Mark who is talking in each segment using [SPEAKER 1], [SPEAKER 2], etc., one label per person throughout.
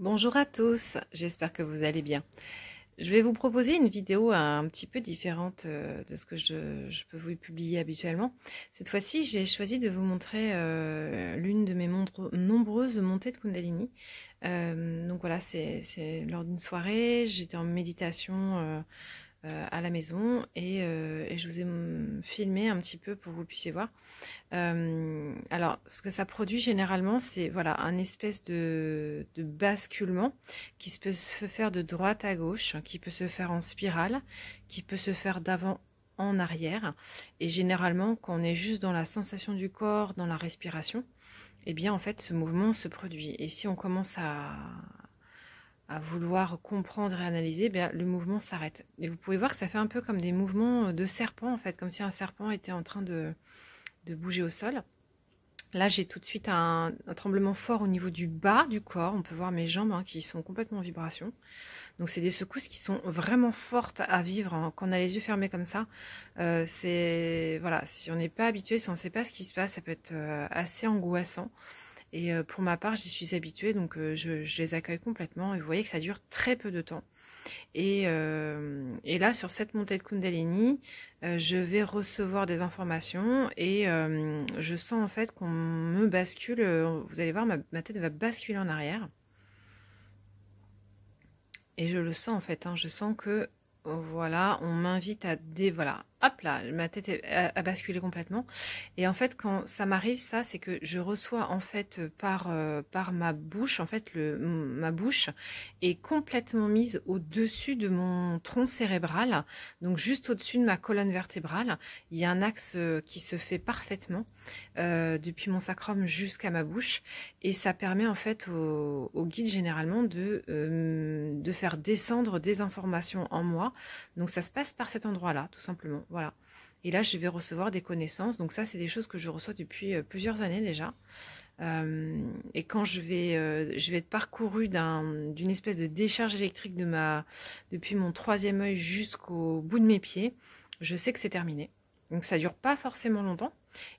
[SPEAKER 1] Bonjour à tous, j'espère que vous allez bien. Je vais vous proposer une vidéo un petit peu différente de ce que je peux vous publier habituellement. Cette fois-ci, j'ai choisi de vous montrer l'une de mes nombreuses montées de Kundalini. Donc voilà, c'est lors d'une soirée, j'étais en méditation à la maison et je vous ai filmé un petit peu pour que vous puissiez voir. Alors, ce que ça produit généralement, c'est voilà, un espèce de basculement qui peut se faire de droite à gauche, qui peut se faire en spirale, qui peut se faire d'avant en arrière. Et généralement, quand on est juste dans la sensation du corps, dans la respiration, eh bien, en fait, ce mouvement se produit. Et si on commence à vouloir comprendre et analyser, bien, le mouvement s'arrête. Et vous pouvez voir que ça fait un peu comme des mouvements de serpent, en fait, comme si un serpent était en train de bouger au sol. Là, j'ai tout de suite un tremblement fort au niveau du bas du corps. On peut voir mes jambes qui sont complètement en vibration. Donc, c'est des secousses qui sont vraiment fortes à vivre quand on a les yeux fermés comme ça. C'est voilà, si on n'est pas habitué, si on ne sait pas ce qui se passe, ça peut être assez angoissant. Et pour ma part, j'y suis habituée, donc je les accueille complètement. Et vous voyez que ça dure très peu de temps. Et là, sur cette montée de Kundalini, je vais recevoir des informations et je sens en fait qu'on me bascule. Vous allez voir, ma tête va basculer en arrière. Et je le sens en fait. Je sens que voilà, on m'invite à voilà, hop là, ma tête a basculé complètement. Et en fait, quand ça m'arrive, ça, c'est que je reçois en fait par ma bouche, en fait, ma bouche est complètement mise au-dessus de mon tronc cérébral, donc juste au-dessus de ma colonne vertébrale. Il y a un axe qui se fait parfaitement depuis mon sacrum jusqu'à ma bouche, et ça permet en fait au guide généralement de faire descendre des informations en moi. Donc ça se passe par cet endroit-là, tout simplement. Voilà. Et là, je vais recevoir des connaissances. Donc ça, c'est des choses que je reçois depuis plusieurs années déjà. Et quand je vais être parcourue d'une espèce de décharge électrique depuis mon troisième œil jusqu'au bout de mes pieds, je sais que c'est terminé. Donc ça dure pas forcément longtemps.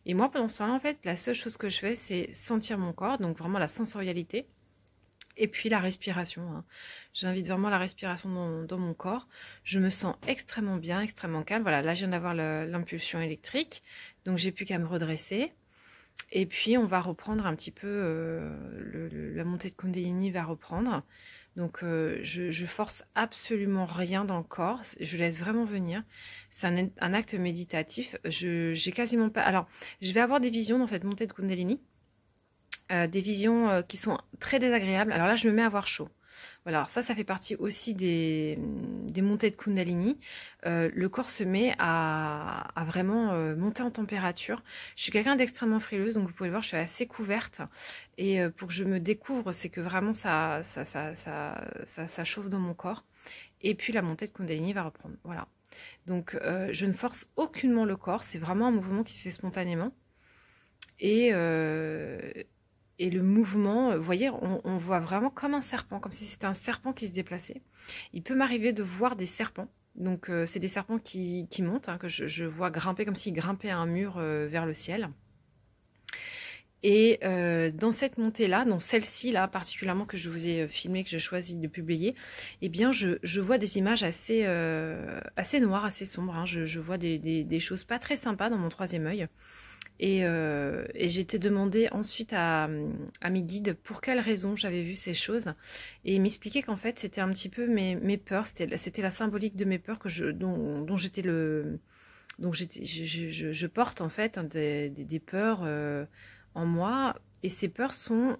[SPEAKER 1] Et moi, pendant ce temps-là, en fait, la seule chose que je fais, c'est sentir mon corps, donc vraiment la sensorialité. Et puis la respiration. J'invite vraiment la respiration dans mon corps. Je me sens extrêmement bien, extrêmement calme. Voilà, là je viens d'avoir l'impulsion électrique, donc j'ai plus qu'à me redresser. Et puis on va reprendre un petit peu, la montée de Kundalini va reprendre. Donc je force absolument rien dans le corps, je laisse vraiment venir. C'est un acte méditatif. J'ai quasiment pas. Alors, je vais avoir des visions dans cette montée de Kundalini. Des visions qui sont très désagréables. Alors là, je me mets à avoir chaud. Voilà, alors ça fait partie aussi des montées de Kundalini. Le corps se met à vraiment monter en température. Je suis quelqu'un d'extrêmement frileuse, donc vous pouvez le voir, je suis assez couverte. Et pour que je me découvre, c'est que vraiment ça chauffe dans mon corps. Et puis la montée de Kundalini va reprendre. Voilà. Donc je ne force aucunement le corps, c'est vraiment un mouvement qui se fait spontanément. Et le mouvement, vous voyez, on voit vraiment comme un serpent, comme si c'était un serpent qui se déplaçait. Il peut m'arriver de voir des serpents. Donc, c'est des serpents qui montent, que je vois grimper comme s'ils grimpaient à un mur vers le ciel. Et dans cette montée-là, dans celle-ci, là, particulièrement que je vous ai filmée, que j'ai choisi de publier, eh bien, je vois des images assez noires, assez sombres. Je vois des choses pas très sympas dans mon troisième œil. Et j'ai été demandé ensuite à mes guides pour quelles raisons j'avais vu ces choses. Et ils m'expliquaient qu'en fait, c'était un petit peu mes peurs. C'était la symbolique de mes peurs dont je porte en fait des peurs en moi. Et ces peurs sont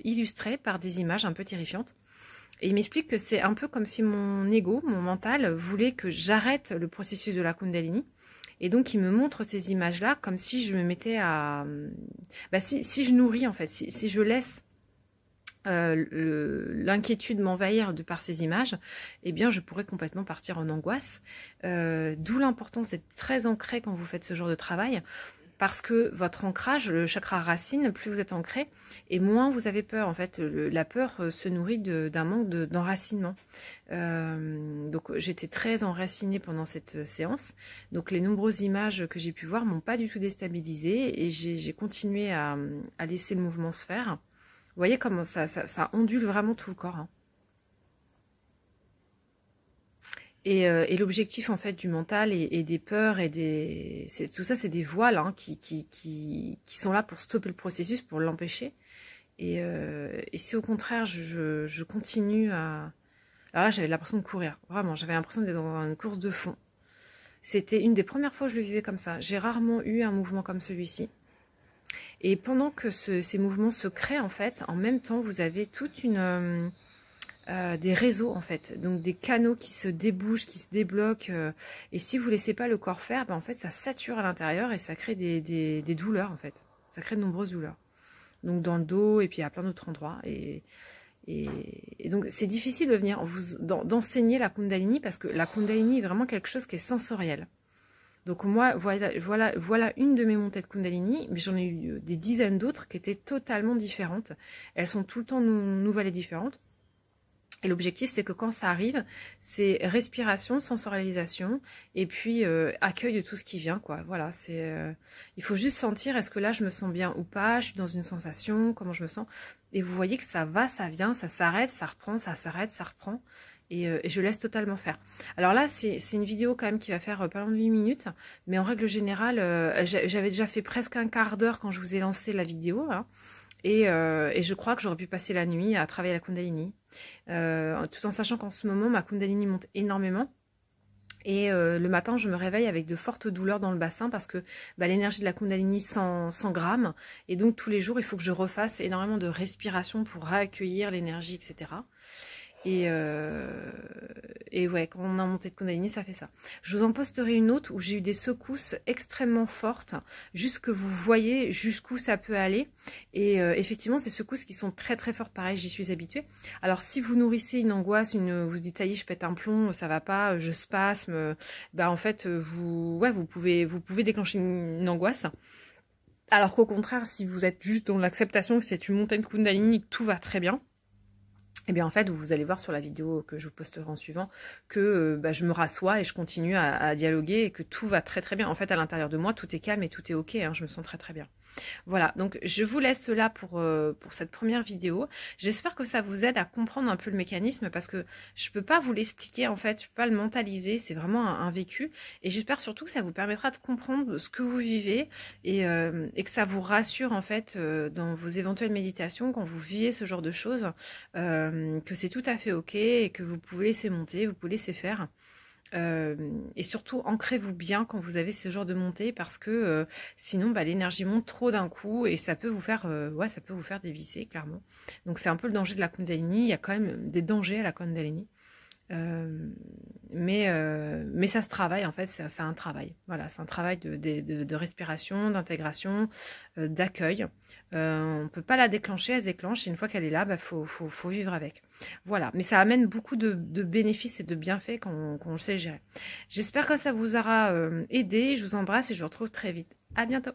[SPEAKER 1] illustrées par des images un peu terrifiantes. Et il m'explique que c'est un peu comme si mon ego, mon mental, voulait que j'arrête le processus de la Kundalini. Et donc, il me montre ces images-là comme si je me mettais à... si je nourris, en fait, si je laisse l'inquiétude m'envahir de par ces images, eh bien, je pourrais complètement partir en angoisse. D'où l'importance d'être très ancré quand vous faites ce genre de travail. Parce que votre ancrage, le chakra racine, plus vous êtes ancré, et moins vous avez peur. En fait, la peur se nourrit d'un manque d'enracinement. Donc, j'étais très enracinée pendant cette séance. Donc, les nombreuses images que j'ai pu voir m'ont pas du tout déstabilisée, et j'ai continué à laisser le mouvement se faire. voyez comment ça ondule vraiment tout le corps, hein. Et l'objectif en fait du mental et des peurs et tout ça, c'est des voiles, hein, qui sont là pour stopper le processus, pour l'empêcher. Et si au contraire je continue à... Alors là, j'avais l'impression de courir, vraiment, j'avais l'impression d'être dans une course de fond. C'était une des premières fois que je le vivais comme ça. J'ai rarement eu un mouvement comme celui-ci. Et pendant que ces mouvements se créent, en fait, en même temps, vous avez toute des réseaux, en fait. Donc des canaux qui se débouchent, qui se débloquent. Et si vous ne laissez pas le corps faire, ben, en fait, ça sature à l'intérieur et ça crée des douleurs, en fait. Ça crée de nombreuses douleurs. Donc dans le dos et puis à plein d'autres endroits. Et donc c'est difficile de venir d'enseigner la Kundalini parce que la Kundalini est vraiment quelque chose qui est sensoriel. Donc moi, voilà une de mes montées de Kundalini, mais j'en ai eu des dizaines d'autres qui étaient totalement différentes. Elles sont tout le temps nouvelles et différentes. Et l'objectif, c'est que quand ça arrive, c'est respiration, sensorialisation, et puis accueil de tout ce qui vient, quoi. Voilà, il faut juste sentir, est-ce que là, je me sens bien ou pas, je suis dans une sensation, comment je me sens. Et vous voyez que ça va, ça vient, ça s'arrête, ça reprend, ça s'arrête, ça reprend. Et je laisse totalement faire. Alors là, c'est une vidéo quand même qui va faire pas loin de 8 minutes, mais en règle générale, j'avais déjà fait presque un quart d'heure quand je vous ai lancé la vidéo, hein. Et je crois que j'aurais pu passer la nuit à travailler la Kundalini, tout en sachant qu'en ce moment, ma Kundalini monte énormément. Et le matin, je me réveille avec de fortes douleurs dans le bassin parce que l'énergie de la Kundalini s'engramme. Et donc, tous les jours, il faut que je refasse énormément de respiration pour accueillir l'énergie, etc. Et ouais, quand on a monté de Kundalini, ça fait ça. Je vous en posterai une autre où j'ai eu des secousses extrêmement fortes, juste que vous voyez jusqu'où ça peut aller. Et effectivement, ces secousses qui sont très très fortes, pareil, j'y suis habituée. Alors si vous nourrissez une angoisse, vous vous dites ça y est, je pète un plomb, ça va pas, je spasme, en fait, vous pouvez déclencher une angoisse. Alors qu'au contraire, si vous êtes juste dans l'acceptation que c'est une montée de Kundalini, que tout va très bien, et bien en fait, vous allez voir sur la vidéo que je vous posterai en suivant que je me rassois et je continue à dialoguer et que tout va très très bien. En fait, à l'intérieur de moi, tout est calme et tout est ok, hein, je me sens très très bien. Voilà, donc je vous laisse là pour cette première vidéo. J'espère que ça vous aide à comprendre un peu le mécanisme parce que je ne peux pas vous l'expliquer en fait, je ne peux pas le mentaliser, c'est vraiment un vécu. Et j'espère surtout que ça vous permettra de comprendre ce que vous vivez et que ça vous rassure en fait dans vos éventuelles méditations quand vous vivez ce genre de choses, que c'est tout à fait ok et que vous pouvez laisser monter, vous pouvez laisser faire. Et surtout ancrez-vous bien quand vous avez ce genre de montée parce que sinon l'énergie monte trop d'un coup et ça peut vous faire ça peut vous faire dévisser clairement. Donc c'est un peu le danger de la Kundalini, il y a quand même des dangers à la Kundalini. Mais ça se travaille en fait, c'est un travail. Voilà, c'est un travail de respiration, d'intégration, d'accueil. On ne peut pas la déclencher, elle se déclenche. Et une fois qu'elle est là, faut vivre avec. Voilà, mais ça amène beaucoup de bénéfices et de bienfaits quand on le sait gérer. J'espère que ça vous aura aidé. Je vous embrasse et je vous retrouve très vite. À bientôt.